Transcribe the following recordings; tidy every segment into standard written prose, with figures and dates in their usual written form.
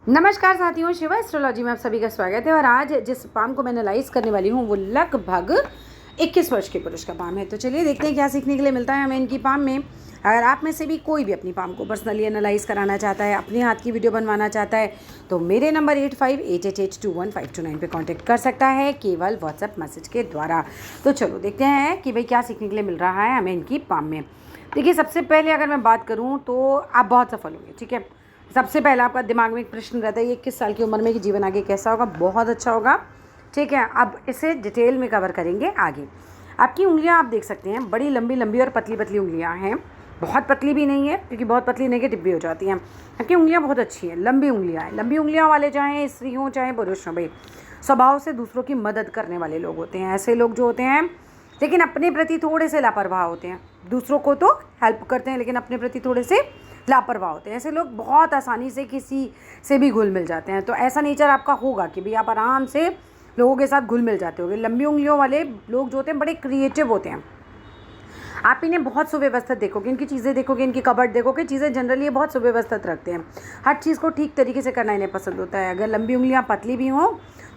नमस्कार साथियों, शिवा एस्ट्रोलॉजी में आप सभी का स्वागत है। और आज जिस पाम को मैं एनालाइज करने वाली हूँ वो लगभग 21 वर्ष के पुरुष का पाम है। तो चलिए देखते हैं क्या सीखने के लिए मिलता है हमें इनकी पाम में। अगर आप में से भी कोई भी अपनी पाम को पर्सनली एनालाइज कराना चाहता है, अपने हाथ की वीडियो बनवाना चाहता है, तो मेरे नंबर 8588815229 पे कांटेक्ट कर सकता है, केवल व्हाट्सएप मैसेज के द्वारा। तो चलो देखते हैं कि भाई क्या सीखने के लिए मिल रहा है हमें इनकी पाम में। देखिए, सबसे पहले अगर मैं बात करूँ तो आप बहुत सफल होंगे। ठीक है, सबसे पहले आपका दिमाग में एक प्रश्न रहता है, ये 21 साल की उम्र में कि जीवन आगे कैसा होगा। बहुत अच्छा होगा। ठीक है, अब इसे डिटेल में कवर करेंगे आगे। आपकी उंगलियां आप देख सकते हैं, बड़ी लंबी लंबी और पतली पतली उंगलियां हैं। बहुत पतली भी नहीं है, क्योंकि बहुत पतली नेगेटिव भी हो जाती हैं। आपकी उंगलियां बहुत अच्छी हैं, लंबी उंगलियां हैं। लंबी उंगलियां वाले चाहे स्त्री हों चाहे पुरुष हों, भाई स्वभाव से दूसरों की मदद करने वाले लोग होते हैं। ऐसे लोग जो होते हैं, लेकिन अपने प्रति थोड़े से लापरवाह होते हैं। दूसरों को तो हेल्प करते हैं, लेकिन अपने प्रति थोड़े से लापरवाह होते हैं। ऐसे लोग बहुत आसानी से किसी से भी घुल मिल जाते हैं। तो ऐसा नेचर आपका होगा कि भाई आप आराम से लोगों के साथ घुल मिल जाते होगे। लंबी उंगलियों वाले लोग जो होते हैं बड़े क्रिएटिव होते हैं। आप इन्हें बहुत सुव्यवस्थित देखोगे, इनकी चीज़ें देखोगे, इनकी कबर्ड देखोगे, चीज़ें जनरली ये बहुत सुव्यवस्थित रखते हैं। हर चीज़ को ठीक तरीके से करना इन्हें पसंद होता है। अगर लंबी उंगलियाँ पतली भी हों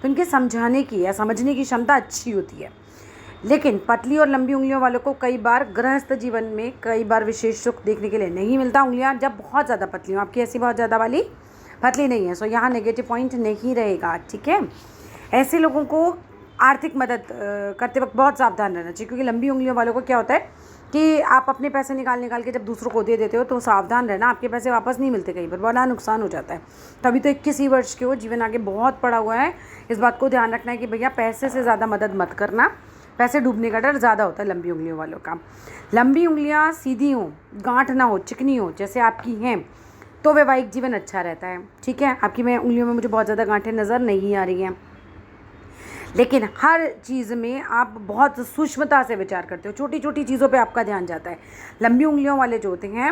तो इनके समझाने की या समझने की क्षमता अच्छी होती है। लेकिन पतली और लंबी उंगलियों वालों को कई बार गृहस्थ जीवन में कई बार विशेष सुख देखने के लिए नहीं मिलता। उंगलियां जब बहुत ज़्यादा पतली हों, आपकी ऐसी बहुत ज़्यादा वाली पतली नहीं है, सो यहाँ नेगेटिव पॉइंट नहीं रहेगा। ठीक है, ऐसे लोगों को आर्थिक मदद करते वक्त बहुत सावधान रहना चाहिए, क्योंकि लंबी उंगलियों वालों को क्या होता है कि आप अपने पैसे निकाल के जब दूसरों को दे देते हो तो सावधान रहना, आपके पैसे वापस नहीं मिलते, कहीं पर बड़ा नुकसान हो जाता है। तभी तो 21 ही वर्ष के हो, जीवन आगे बहुत पड़ा हुआ है। इस बात को ध्यान रखना है कि भैया पैसे से ज़्यादा मदद मत करना, पैसे डूबने का डर ज़्यादा होता है लंबी उंगलियों वालों का। लंबी उंगलियां सीधी हों, गांठ ना हो, चिकनी हो जैसे आपकी हैं, तो वैवाहिक जीवन अच्छा रहता है। ठीक है, आपकी मैं उंगलियों में मुझे बहुत ज़्यादा गांठें नज़र नहीं आ रही हैं, लेकिन हर चीज़ में आप बहुत सूक्ष्मता से विचार करते हो। छोटी छोटी चीज़ों पे आपका ध्यान जाता है। लंबी उंगलियों वाले जो होते हैं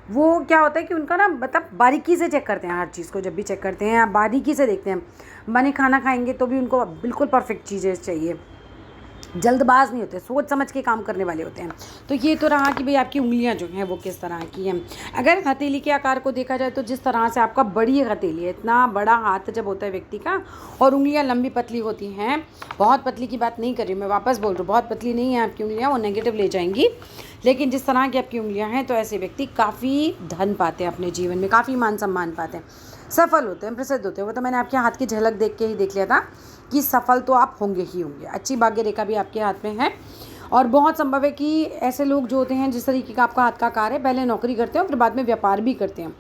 वो क्या होता है कि उनका ना मतलब बारीकी से चेक करते हैं हर चीज़ को। जब भी चेक करते हैं आप बारीकी से देखते हैं। माने खाना खाएंगे तो भी उनको बिल्कुल परफेक्ट चीज़ें चाहिए। जल्दबाज नहीं होते, सोच समझ के काम करने वाले होते हैं। तो ये तो रहा कि भाई आपकी उंगलियां जो हैं वो किस तरह की हैं। अगर हथेली के आकार को देखा जाए तो जिस तरह से आपका बड़ी हथेली है, इतना बड़ा हाथ जब होता है व्यक्ति का, और उंगलियां लंबी पतली होती हैं, बहुत पतली की बात नहीं कर रही हूँ मैं, वापस बोल रही हूँ, बहुत पतली नहीं है आपकी उंगलियाँ, वो नेगेटिव ले जाएंगी। लेकिन जिस तरह की आपकी उंगलियाँ हैं तो ऐसे व्यक्ति काफ़ी धन पाते हैं अपने जीवन में, काफ़ी मान सम्मान पाते हैं, सफल होते हैं, प्रसिद्ध होते हैं। वो तो मैंने आपके हाथ की झलक देख के ही देख लिया था कि सफल तो आप होंगे ही होंगे। अच्छी भाग्य रेखा भी आपके हाथ में है, और बहुत संभव है कि ऐसे लोग जो होते हैं जिस तरीके का आपका हाथ का कार्य है, पहले नौकरी करते हैं और फिर बाद में व्यापार भी करते हैं।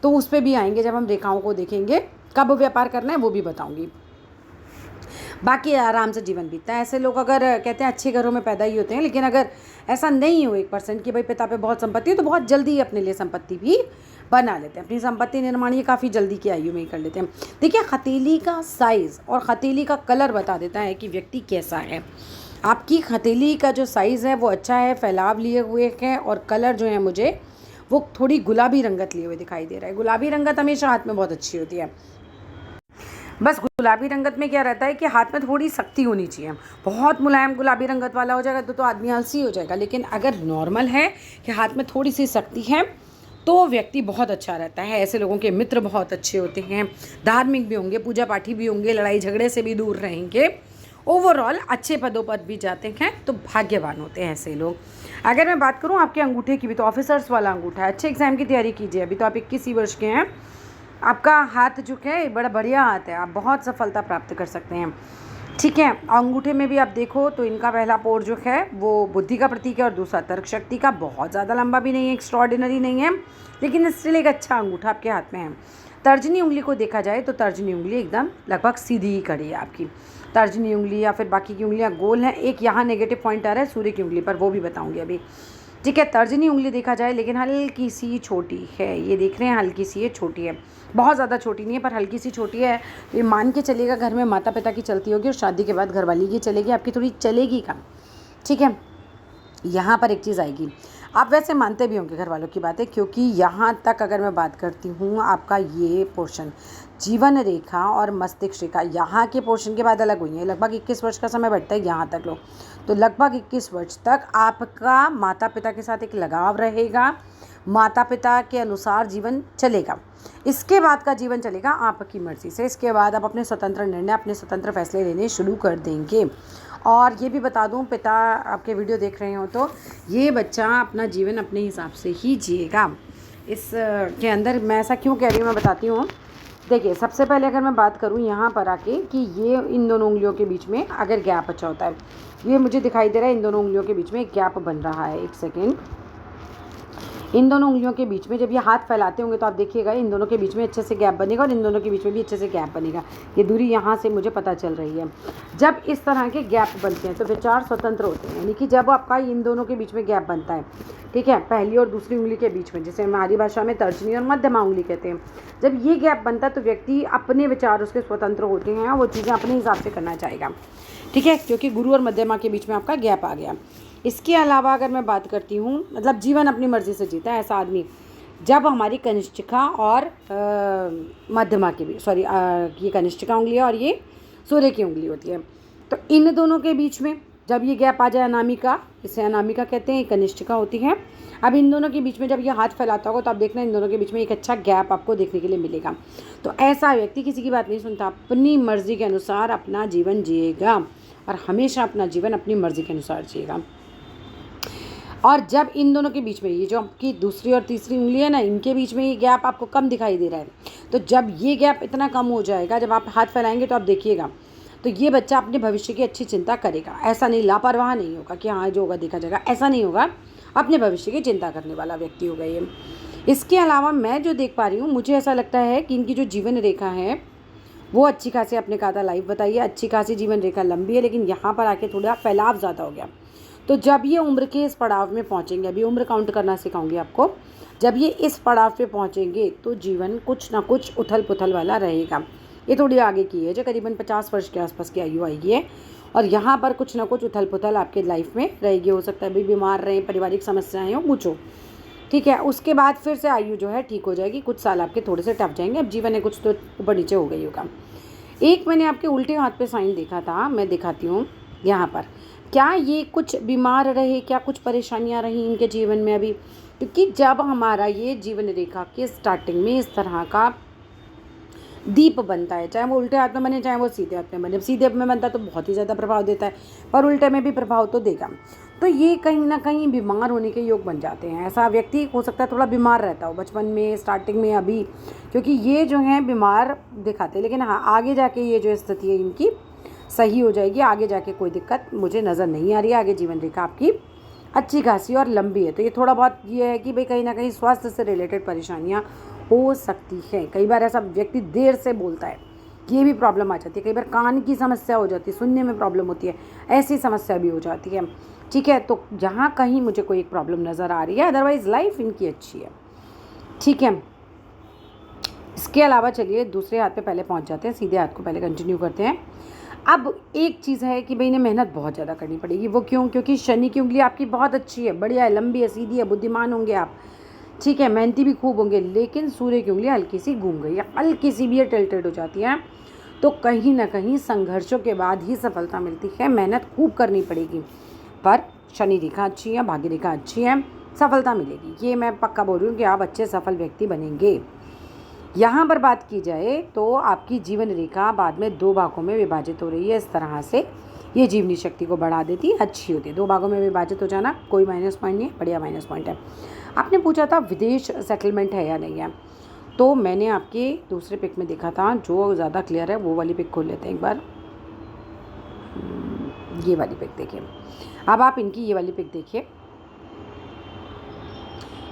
तो उस पर भी आएंगे जब हम रेखाओं को देखेंगे। कब व्यापार करना है वो भी बताऊँगी। बाकी आराम से जीवन बीतता है। ऐसे लोग अगर कहते हैं अच्छे घरों में पैदा ही होते हैं, लेकिन अगर ऐसा नहीं हो 1% कि भाई पिता पे बहुत संपत्ति है, तो बहुत जल्दी अपने लिए संपत्ति भी बना लेते हैं। अपनी संपत्ति निर्माण ये काफ़ी जल्दी की आयु में ही कर लेते हैं। देखिए, हथेली का साइज़ और हथेली का कलर बता देता है कि व्यक्ति कैसा है। आपकी हथेली का जो साइज़ है वो अच्छा है, फैलाव लिए हुए है, और कलर जो है मुझे वो थोड़ी गुलाबी रंगत लिए हुए दिखाई दे रहा है। गुलाबी रंगत हमेशा हाथ में बहुत अच्छी होती है। बस गुलाबी रंगत में क्या रहता है कि हाथ में थोड़ी शक्ति होनी चाहिए। बहुत मुलायम गुलाबी रंगत वाला हो जाएगा तो आदमी आलसी हो जाएगा। लेकिन अगर नॉर्मल है कि हाथ में थोड़ी सी शक्ति है तो व्यक्ति बहुत अच्छा रहता है। ऐसे लोगों के मित्र बहुत अच्छे होते हैं, धार्मिक भी होंगे, पूजा पाठी भी होंगे, लड़ाई झगड़े से भी दूर रहेंगे, ओवरऑल अच्छे पदों पर भी जाते हैं, तो भाग्यवान होते हैं ऐसे लोग। अगर मैं बात करूँ आपके अंगूठे की भी, तो ऑफिसर्स वाला अंगूठा है। अच्छे एग्जाम की तैयारी कीजिए। अभी तो आप 21 ही वर्ष के हैं, आपका हाथ जो है बड़ा बढ़िया हाथ है, आप बहुत सफलता प्राप्त कर सकते हैं। ठीक है, अंगूठे में भी आप देखो तो इनका पहला पोर जो है वो बुद्धि का प्रतीक है, और दूसरा तर्क शक्ति का। बहुत ज़्यादा लंबा भी नहीं है, एक्स्ट्रॉर्डिनरी नहीं है, लेकिन स्टिल एक अच्छा अंगूठा आपके हाथ में है। तर्जनी उंगली को देखा जाए तो तर्जनी उंगली एकदम लगभग सीधी ही खड़ी है आपकी। तर्जनी उंगली या फिर बाकी की उंगलियां गोल हैं। एक यहाँ नेगेटिव पॉइंट आ रहा है सूर्य की उंगली पर, वो भी बताऊंगी अभी। ठीक है, तर्जनी उंगली देखा जाए लेकिन हल्की सी छोटी है। ये देख रहे हैं, हल्की सी ये छोटी है, बहुत ज़्यादा छोटी नहीं है पर हल्की सी छोटी है। तो ये मान के चलेगा घर में माता पिता की चलती होगी और शादी के बाद घरवाली की चलेगी, आपकी थोड़ी चलेगी कम। ठीक है, यहाँ पर एक चीज़ आएगी, आप वैसे मानते भी होंगे घर वालों की बातें, क्योंकि यहाँ तक अगर मैं बात करती हूँ आपका ये पोर्शन जीवन रेखा और मस्तिष्क रेखा यहाँ के पोर्शन के बाद अलग हुई है। लगभग 21 वर्ष का समय बैठता है यहाँ तक लोग। तो लगभग 21 वर्ष तक आपका माता पिता के साथ एक लगाव रहेगा, माता पिता के अनुसार जीवन चलेगा। इसके बाद का जीवन चलेगा आपकी मर्ज़ी से। इसके बाद आप अपने स्वतंत्र निर्णय, अपने स्वतंत्र फैसले लेने शुरू कर देंगे। और ये भी बता दूँ, पिता आपके वीडियो देख रहे हो तो ये बच्चा अपना जीवन अपने हिसाब से ही जिएगा। इस के अंदर मैं ऐसा क्यों कह रही हूँ, मैं बताती हूँ। देखिए, सबसे पहले अगर मैं बात करूँ यहाँ पर आके कि ये इन दोनों उंगलियों के बीच में अगर गैप अच्छा होता है, ये मुझे दिखाई दे रहा है इन दोनों उंगलियों के बीच में एक गैप बन रहा है। एक सेकेंड, इन दोनों उंगलियों के बीच में जब ये हाथ फैलाते होंगे तो आप देखिएगा इन दोनों के बीच में अच्छे से गैप बनेगा और इन दोनों के बीच में भी अच्छे से गैप बनेगा। ये दूरी यहाँ से मुझे पता चल रही है। जब इस तरह के गैप बनते हैं तो विचार स्वतंत्र होते हैं, यानी कि जब आपका इन दोनों के बीच में गैप बनता है, ठीक है, पहली और दूसरी उंगली के बीच में, जिसे हमारी भाषा में तर्जनी और मध्यमा उंगली कहते हैं, जब ये गैप बनता है तो व्यक्ति अपने विचार उसके स्वतंत्र होते हैं, वो चीज़ें अपने हिसाब से करना चाहेगा, ठीक है, क्योंकि गुरु और मध्यमा के बीच में आपका गैप आ गया। इसके अलावा अगर मैं बात करती हूँ, मतलब जीवन अपनी मर्ज़ी से जीता है ऐसा आदमी जब हमारी कनिष्ठिका और मध्यमा के बीच, सॉरी, ये कनिष्ठिका उंगली है और ये सूर्य की उंगली होती है, तो इन दोनों के बीच में जब ये गैप आ जाए, अनामिका, इसे अनामिका कहते हैं, कनिष्ठिका होती है। अब इन दोनों के बीच में जब ये हाथ फैलाता होगा तो आप देखना इन दोनों के बीच में एक अच्छा गैप आपको देखने के लिए मिलेगा। तो ऐसा व्यक्ति किसी की बात नहीं सुनता, अपनी मर्ज़ी के अनुसार अपना जीवन जिएगा और हमेशा अपना जीवन अपनी मर्ज़ी के अनुसार जिएगा। और जब इन दोनों के बीच में ये जो आपकी दूसरी और तीसरी उंगली है ना, इनके बीच में ये गैप आपको कम दिखाई दे रहा है, तो जब ये गैप इतना कम हो जाएगा, जब आप हाथ फैलाएंगे तो आप देखिएगा, तो ये बच्चा अपने भविष्य की अच्छी चिंता करेगा। ऐसा नहीं, लापरवाह नहीं होगा कि हाँ जो होगा देखा जाएगा, ऐसा नहीं होगा। अपने भविष्य की चिंता करने वाला व्यक्ति होगा ये। इसके अलावा मैं जो देख पा रही हूँ, मुझे ऐसा लगता है कि इनकी जो जीवन रेखा है वो अच्छी खासी, आपने कहा था लाइव बताइए, अच्छी खासी जीवन रेखा लंबी है, लेकिन यहाँ पर आके थोड़ा फैलाव ज़्यादा हो गया। तो जब ये उम्र के इस पड़ाव में पहुँचेंगे, अभी उम्र काउंट करना सिखाऊंगी आपको, जब ये इस पड़ाव पे पहुँचेंगे तो जीवन कुछ ना कुछ उथल पुथल वाला रहेगा। ये थोड़ी आगे की है, जो करीबन 50 वर्ष के आसपास की आयु आएगी है, और यहाँ पर कुछ ना कुछ उथल पुथल आपके लाइफ में रहेगी। हो सकता है अभी बीमार रहें, पारिवारिक समस्याएं हो, पूछो, ठीक है। उसके बाद फिर से आयु जो है ठीक हो जाएगी। कुछ साल आपके थोड़े से टफ जाएंगे, अब जीवन है कुछ तो ऊपर नीचे हो गई होगा। एक मैंने आपके उल्टे हाथ पे साइन देखा था, मैं दिखाती हूँ यहाँ पर। क्या ये कुछ बीमार रहे, क्या कुछ परेशानियाँ रही इनके जीवन में अभी? क्योंकि जब हमारा ये जीवन रेखा के स्टार्टिंग में इस तरह का दीप बनता है, चाहे वो उल्टे हाथ में बने चाहे वो सीधे हाथ में बने, सीधे में बनता है तो बहुत ही ज़्यादा प्रभाव देता है, पर उल्टे में भी प्रभाव तो देगा। तो ये कहीं ना कहीं बीमार होने के योग बन जाते हैं। ऐसा व्यक्ति हो सकता है थोड़ा बीमार रहता हो बचपन में, स्टार्टिंग में, अभी, क्योंकि ये जो है बीमार दिखाते हैं, लेकिन हाँ आगे जाके ये जो स्थिति है इनकी सही हो जाएगी। आगे जाके कोई दिक्कत मुझे नज़र नहीं आ रही है। आगे जीवन रेखा आपकी अच्छी खासी और लंबी है। तो ये थोड़ा बहुत ये है कि भाई कहीं ना कहीं स्वास्थ्य से रिलेटेड परेशानियाँ हो सकती है। कई बार ऐसा व्यक्ति देर से बोलता है, ये भी प्रॉब्लम आ जाती है। कई बार कान की समस्या हो जाती है, सुनने में प्रॉब्लम होती है, ऐसी समस्या भी हो जाती है, ठीक है। तो यहाँ कहीं मुझे कोई एक प्रॉब्लम नज़र आ रही है, अदरवाइज़ लाइफ इनकी अच्छी है, ठीक है। इसके अलावा चलिए दूसरे हाथ पे पहले पहुँच जाते हैं, सीधे हाथ को पहले कंटिन्यू करते हैं। अब एक चीज़ है कि भाई इन्हें मेहनत बहुत ज़्यादा करनी पड़ेगी। वो क्यों? क्योंकि शनि की उंगली आपकी बहुत अच्छी है, बढ़िया है, लंबी है, सीधी है, बुद्धिमान होंगे आप, ठीक है, मेहनती भी खूब होंगे, लेकिन सूर्य की उंगली हल्की सी घूम गई है, हल्की सी भी टिल्टेड हो जाती है। तो कहीं ना कहीं संघर्षों के बाद ही सफलता मिलती है। मेहनत खूब करनी पड़ेगी, पर शनि रेखा अच्छी है, भाग्य रेखा अच्छी है, सफलता मिलेगी। ये मैं पक्का बोल रही हूँ कि आप अच्छे सफल व्यक्ति बनेंगे। यहाँ पर बात की जाए तो आपकी जीवन रेखा बाद में 2 भागों में विभाजित हो रही है। इस तरह से ये जीवनी शक्ति को बढ़ा देती है, अच्छी होती है। 2 भागों में विभाजित हो जाना कोई माइनस पॉइंट नहीं है, बढ़िया माइनस पॉइंट है। आपने पूछा था विदेश सेटलमेंट है या नहीं है, तो मैंने आपके दूसरे पिक में देखा था, जो ज़्यादा क्लियर है वो वाली पिक खोल लेते हैं एक बार। ये वाली पिक देखिए। अब आप इनकी ये वाली पिक देखिए।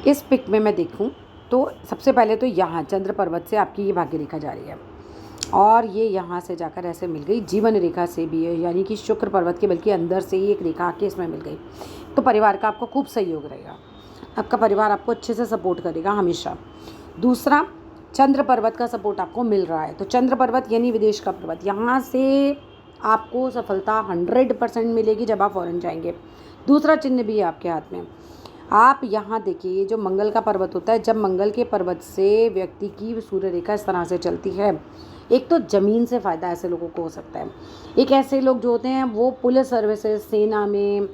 इस पिक में मैं देखूं तो सबसे पहले तो यहाँ चंद्र पर्वत से आपकी ये भाग्य रेखा जा रही है, और ये यहाँ से जाकर ऐसे मिल गई जीवन रेखा से भी है, यानी कि शुक्र पर्वत के बल्कि अंदर से ही एक रेखा आके इसमें मिल गई। तो परिवार का आपको खूब सहयोग रहेगा, आपका परिवार आपको अच्छे से सपोर्ट करेगा हमेशा। दूसरा, चंद्र पर्वत का सपोर्ट आपको मिल रहा है। तो चंद्र पर्वत यानी विदेश का पर्वत, यहाँ से आपको सफलता 100% मिलेगी जब आप फॉरेन जाएंगे। दूसरा चिन्ह भी है आपके हाथ में। आप यहाँ देखिए, ये जो मंगल का पर्वत होता है, जब मंगल के पर्वत से व्यक्ति की सूर्य रेखा इस तरह से चलती है, एक तो ज़मीन से फ़ायदा ऐसे लोगों को हो सकता है। एक ऐसे लोग जो होते हैं वो पुलिस सर्विसेज, सेना में,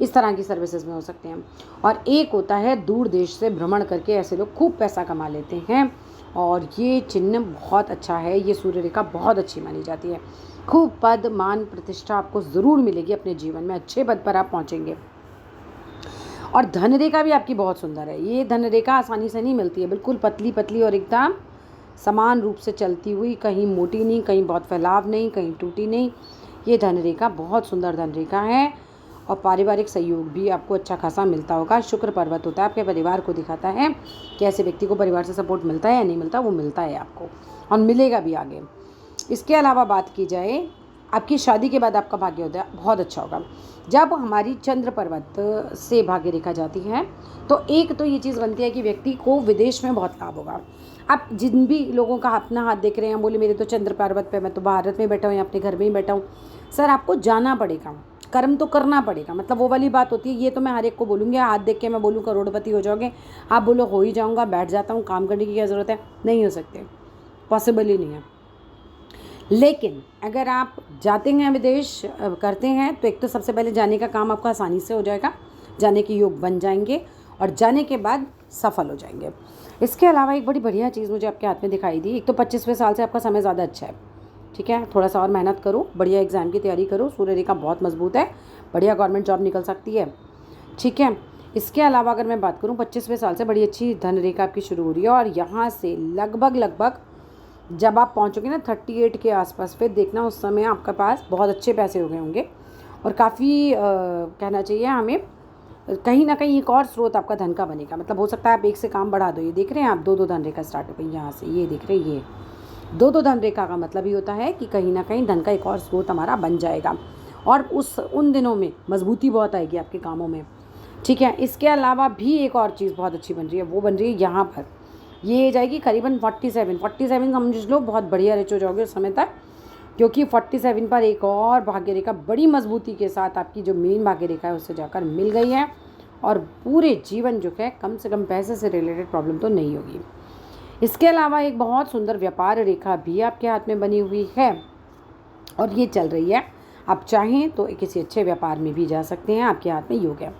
इस तरह की सर्विसेज में हो सकते हैं। और एक होता है दूर देश से भ्रमण करके ऐसे लोग खूब पैसा कमा लेते हैं, और ये चिन्ह बहुत अच्छा है, ये सूर्य रेखा बहुत अच्छी मानी जाती है। खूब पद मान प्रतिष्ठा आपको ज़रूर मिलेगी अपने जीवन में, अच्छे पद पर आप पहुँचेंगे। और धन रेखा भी आपकी बहुत सुंदर है। ये धन रेखा आसानी से नहीं मिलती है, बिल्कुल पतली पतली और एकदम समान रूप से चलती हुई, कहीं मोटी नहीं, कहीं बहुत फैलाव नहीं, कहीं टूटी नहीं। ये धन रेखा बहुत सुंदर धन रेखा है। और पारिवारिक सहयोग भी आपको अच्छा खासा मिलता होगा। शुक्र पर्वत होता है, आपके परिवार को दिखाता है कि ऐसे व्यक्ति को परिवार से सपोर्ट मिलता है या नहीं मिलता, वो मिलता है आपको और मिलेगा भी आगे। इसके अलावा बात की जाए आपकी शादी के बाद आपका भाग्य होता है बहुत अच्छा होगा। जब हमारी चंद्र पर्वत से भाग्य रेखा जाती है तो एक तो ये चीज़ बनती है कि व्यक्ति को विदेश में बहुत लाभ होगा। आप जिन भी लोगों का अपना हाथ देख रहे हैं, बोले मेरे तो चंद्र पर्वत पे, मैं तो भारत में बैठा हूँ या अपने घर में ही बैठा हूँ, सर आपको जाना पड़ेगा, कर्म तो करना पड़ेगा। मतलब वो वाली बात होती है, ये तो मैं हर एक को बोलूँगी, हाथ देख के मैं बोलूँ करोड़पति हो जाओगे, आप बोलो हो ही जाऊँगा, बैठ जाता हूँ, काम करने की क्या ज़रूरत है, नहीं हो सकते, पॉसिबल ही नहीं है। लेकिन अगर आप जाते हैं विदेश करते हैं तो एक तो सबसे पहले जाने का काम आपका आसानी से हो जाएगा, जाने के योग बन जाएंगे और जाने के बाद सफल हो जाएंगे। इसके अलावा एक बड़ी बढ़िया चीज़ मुझे आपके हाथ में दिखाई दी। एक तो 25वें साल से आपका समय ज़्यादा अच्छा है, ठीक है, थोड़ा सा और मेहनत करो, बढ़िया एग्जाम की तैयारी करो, सूर्य रेखा बहुत मजबूत है, बढ़िया गवर्नमेंट जॉब निकल सकती है, ठीक है। इसके अलावा अगर मैं बात करूँ 25वें साल से बड़ी अच्छी धन रेखा आपकी शुरू हो रही है और यहाँ से लगभग जब आप पहुँचोगे ना 38 के आसपास, फिर देखना उस समय आपके पास बहुत अच्छे पैसे हो गए होंगे और काफ़ी कहना चाहिए हमें कहीं ना कहीं एक और स्रोत आपका धन का बनेगा। मतलब हो सकता है आप एक से काम बढ़ा दो। ये देख रहे हैं आप, दो धन रेखा स्टार्ट हो गई यहाँ से, ये देख रहे हैं, ये दो धन रेखा का मतलब ही होता है कि कहीं ना कहीं धन का एक और स्रोत हमारा बन जाएगा और उन दिनों में मजबूती बहुत आएगी आपके कामों में, ठीक है। इसके अलावा भी एक और चीज़ बहुत अच्छी बन रही है, वो बन रही है यहाँ पर, ये जाएगी करीबन 47 समझ लो, बहुत बढ़िया रिच हो जाओगे उस समय तक, क्योंकि 47 पर एक और भाग्य रेखा बड़ी मजबूती के साथ आपकी जो मेन भाग्य रेखा है उससे जाकर मिल गई है और पूरे जीवन जो है कम से कम पैसे से रिलेटेड प्रॉब्लम तो नहीं होगी। इसके अलावा एक बहुत सुंदर व्यापार रेखा भी आपके हाथ में बनी हुई है और ये चल रही है। आप चाहें तो किसी अच्छे व्यापार में भी जा सकते हैं, आपके हाथ में योग है।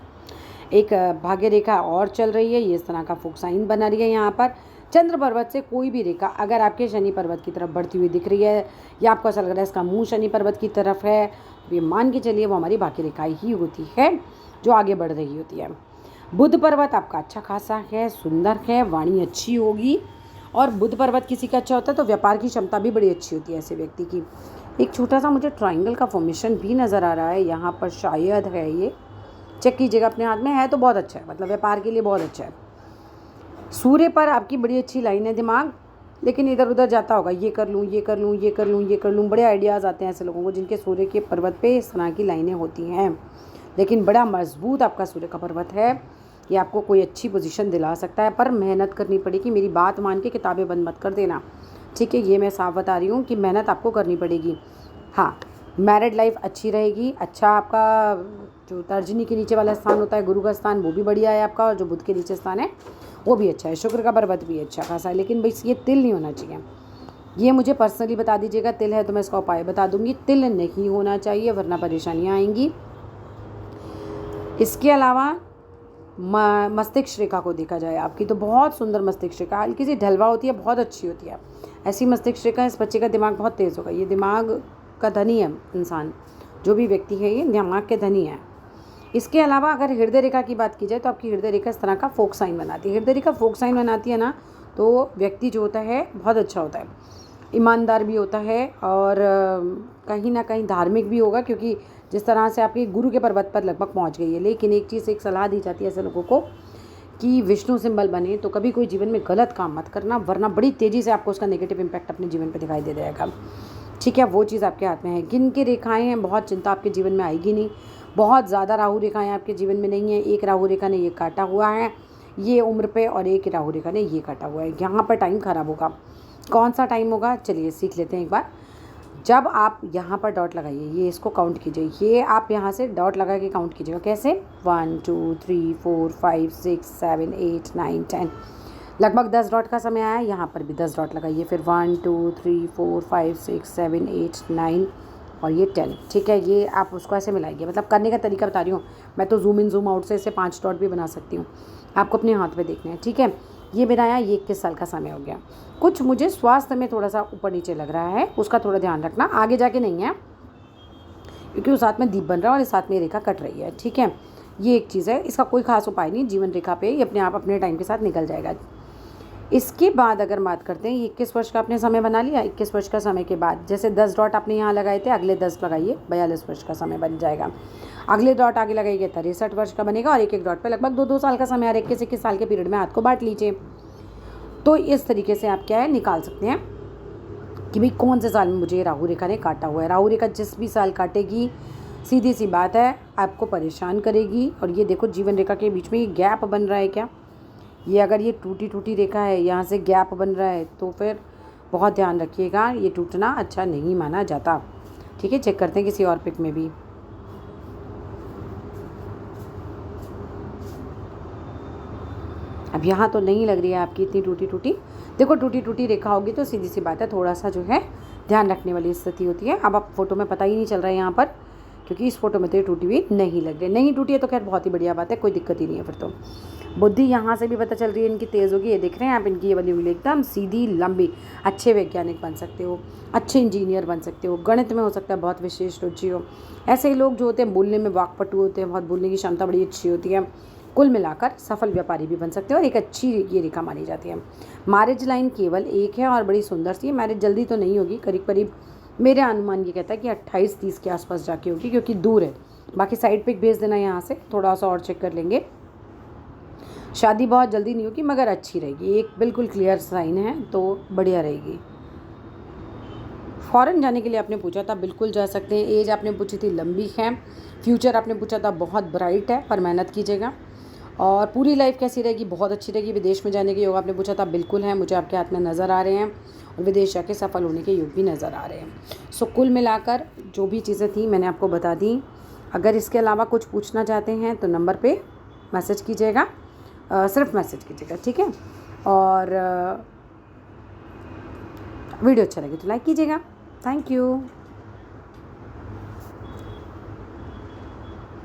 एक भाग्य रेखा और चल रही है, ये इस तरह का फोक साइन बना रही है यहाँ पर। चंद्र पर्वत से कोई भी रेखा अगर आपके शनि पर्वत की तरफ बढ़ती हुई दिख रही है या आपको ऐसा लग रहा है इसका मुंह शनि पर्वत की तरफ है, तो ये मान के चलिए वो हमारी भाग्य रेखा ही होती है जो आगे बढ़ रही होती है। बुध पर्वत आपका अच्छा खासा है, सुंदर है, वाणी अच्छी होगी और बुध पर्वत किसी का अच्छा होता है तो व्यापार की क्षमता भी बड़ी अच्छी होती है ऐसे व्यक्ति की। एक छोटा सा मुझे ट्राइंगल का फॉर्मेशन भी नज़र आ रहा है यहाँ पर, शायद है ये, चेक कीजिएगा अपने हाथ में, है तो बहुत अच्छा है, मतलब व्यापार के लिए बहुत अच्छा है। सूर्य पर आपकी बड़ी अच्छी लाइन है दिमाग, लेकिन इधर उधर जाता होगा, ये कर लूँ, ये कर लूँ, ये कर लूँ, ये कर लूँ, बड़े आइडियाज़ आते हैं ऐसे लोगों को जिनके सूर्य के पर्वत पे इस तरह की लाइनें होती हैं। लेकिन बड़ा मजबूत आपका सूर्य का पर्वत है, ये आपको कोई अच्छी पोजीशन दिला सकता है, पर मेहनत करनी पड़ेगी। मेरी बात मान के किताबें बंद मत कर देना, ठीक है, ये मैं साफ बता रही हूँ कि मेहनत आपको करनी पड़ेगी। हाँ, मैरिड लाइफ अच्छी रहेगी, अच्छा आपका जो तर्जनी के नीचे वाला स्थान होता है गुरु का स्थान, वो भी बढ़िया है आपका, और जो बुध के नीचे स्थान है वो भी अच्छा है, शुक्र का पर्वत भी अच्छा खासा है। लेकिन भाई ये तिल नहीं होना चाहिए, ये मुझे पर्सनली बता दीजिएगा। तिल है तो मैं इसका उपाय बता दूंगी, तिल नहीं होना चाहिए वरना परेशानियाँ आएंगी। इसके अलावा मस्तिष्क रेखा को देखा जाए आपकी तो बहुत सुंदर मस्तिष्क रेखा, हल्की सी ढलवा होती है, बहुत अच्छी होती है ऐसी मस्तिष्क रेखा। इस बच्चे का दिमाग बहुत तेज़ होगा, ये दिमाग का धनी है इंसान, जो भी व्यक्ति है ये दिमाग के धनी है। इसके अलावा अगर हृदय रेखा की बात की जाए तो आपकी हृदय रेखा इस तरह का फोक साइन बनाती है। हृदय रेखा फोक साइन बनाती है ना, तो व्यक्ति जो होता है बहुत अच्छा होता है, ईमानदार भी होता है और कहीं ना कहीं धार्मिक भी होगा, क्योंकि जिस तरह से आपकी गुरु के पर्वत पर लगभग पहुंच गई है। लेकिन एक चीज़, एक सलाह दी जाती है ऐसे लोगों को कि विष्णु सिंबल बने तो कभी कोई जीवन में गलत काम मत करना, वरना बड़ी तेज़ी से आपको उसका नेगेटिव इम्पैक्ट अपने जीवन पर दिखाई दे जाएगा, ठीक है। वो चीज़ आपके हाथ में है। किन की रेखाएँ हैं, बहुत चिंता आपके जीवन में आएगी नहीं। बहुत ज़्यादा राहु रेखाएँ आपके जीवन में नहीं है, एक राहु रेखा ने ये काटा हुआ है ये उम्र पे, और एक राहु रेखा ने ये काटा हुआ है। यहाँ पर टाइम खराब होगा। कौन सा टाइम होगा, चलिए सीख लेते हैं एक बार। जब आप यहाँ पर डॉट लगाइए, ये इसको काउंट कीजिए, ये आप यहाँ से डॉट लगा के काउंट कीजिएगा। कैसे, 1 2 3 4 5 6 7 8 9 10, लगभग 10 डॉट का समय आया। यहाँ पर भी 10 डॉट लगाइए, फिर 1 2 3 4 5 6 7 8 9 और ये 10, ठीक है। ये आप उसको ऐसे मिलाइए, मतलब करने का तरीका बता रही हूँ मैं, तो जूम इन जूम आउट से इसे 5 डॉट भी बना सकती हूँ, आपको अपने हाथ पे देखना है, ठीक है। ये मेरा यहाँ ये 21 साल का समय हो गया। कुछ मुझे स्वास्थ्य में थोड़ा सा ऊपर नीचे लग रहा है, उसका थोड़ा ध्यान रखना, आगे जाके नहीं है, क्योंकि उस हाथ में दीप बन रहा है और इस हाथ में रेखा कट रही है, ठीक है। ये एक चीज़ है, इसका कोई खास उपाय नहीं, जीवन रेखा पे ये अपने आप अपने टाइम के साथ निकल जाएगा। इसके बाद अगर बात करते हैं, 21 वर्ष का आपने समय बना लिया, 21 वर्ष का समय के बाद जैसे 10 डॉट आपने यहाँ लगाए थे, अगले 10 लगाइए, 42 वर्ष का समय बन जाएगा। अगले डॉट आगे लगाइए 63 वर्ष का बनेगा, और एक एक डॉट पे लगभग 2-2 साल का समय, हर 21 साल के पीरियड में हाथ को बांट लीजिए। तो इस तरीके से आप क्या है निकाल सकते हैं कि भाई कौन से साल में मुझे राहु रेखा ने काटा हुआ है। राहु रेखा जिस भी साल काटेगी, सीधी सी बात है, आपको परेशान करेगी। और ये देखो जीवन रेखा के बीच में ये गैप बन रहा है क्या, ये अगर ये टूटी टूटी रेखा है, यहाँ से गैप बन रहा है, तो फिर बहुत ध्यान रखिएगा, ये टूटना अच्छा नहीं माना जाता, ठीक है। चेक करते हैं किसी और पिक में भी। अब यहाँ तो नहीं लग रही है आपकी इतनी टूटी टूटी, देखो टूटी टूटी रेखा होगी तो सीधी सी बात है, थोड़ा सा जो है ध्यान रखने वाली स्थिति होती है। अब आप फोटो में पता ही नहीं चल रहा है यहाँ पर, क्योंकि इस फोटो में तो ये टूटी हुई नहीं लग रही, नहीं टूटी है तो खैर बहुत ही बढ़िया बात है, कोई दिक्कत ही नहीं है फिर तो। बुद्धि यहाँ से भी पता चल रही है इनकी तेज़ होगी, ये देख रहे हैं आप, इनकी ये वाली उंगली एकदम सीधी लंबी। अच्छे वैज्ञानिक बन सकते हो, अच्छे इंजीनियर बन सकते हो, गणित में हो सकता है बहुत विशेष रुचि हो। ऐसे ही लोग जो होते हैं बोलने में वाकपटु होते हैं, बहुत बोलने की क्षमता बड़ी अच्छी होती है, कुल मिलाकर सफल व्यापारी भी बन सकते हो, और एक अच्छी ये रेखा मानी जाती है। मैरिज लाइन केवल एक है और बड़ी सुंदर सी है, मैरिज जल्दी तो नहीं होगी, करीब करीब मेरे अनुमान ये कहता है कि 28-30 के आसपास जाके होगी, क्योंकि दूर है। बाकी साइड पिक भेज देना यहाँ से, थोड़ा सा और चेक कर लेंगे। शादी बहुत जल्दी नहीं होगी मगर अच्छी रहेगी, एक बिल्कुल क्लियर साइन है, तो बढ़िया रहेगी। फ़ॉरेन जाने के लिए आपने पूछा था, बिल्कुल जा सकते हैं। एज आपने पूछी थी लंबी है, फ्यूचर आपने पूछा था बहुत ब्राइट है, पर मेहनत कीजिएगा। और पूरी लाइफ कैसी रहेगी, बहुत अच्छी रहेगी। विदेश में जाने के योग आपने पूछा था, बिल्कुल है, मुझे आपके हाथ में नज़र आ रहे हैं, और विदेश जाके सफल होने के योग भी नज़र आ रहे हैं। सो कुल मिलाकर जो भी चीज़ें थी मैंने आपको बता दी। अगर इसके अलावा कुछ पूछना चाहते हैं तो नंबर पे मैसेज कीजिएगा, सिर्फ मैसेज कीजिएगा, ठीक है। और वीडियो अच्छा लगे तो लाइक कीजिएगा। Thank you.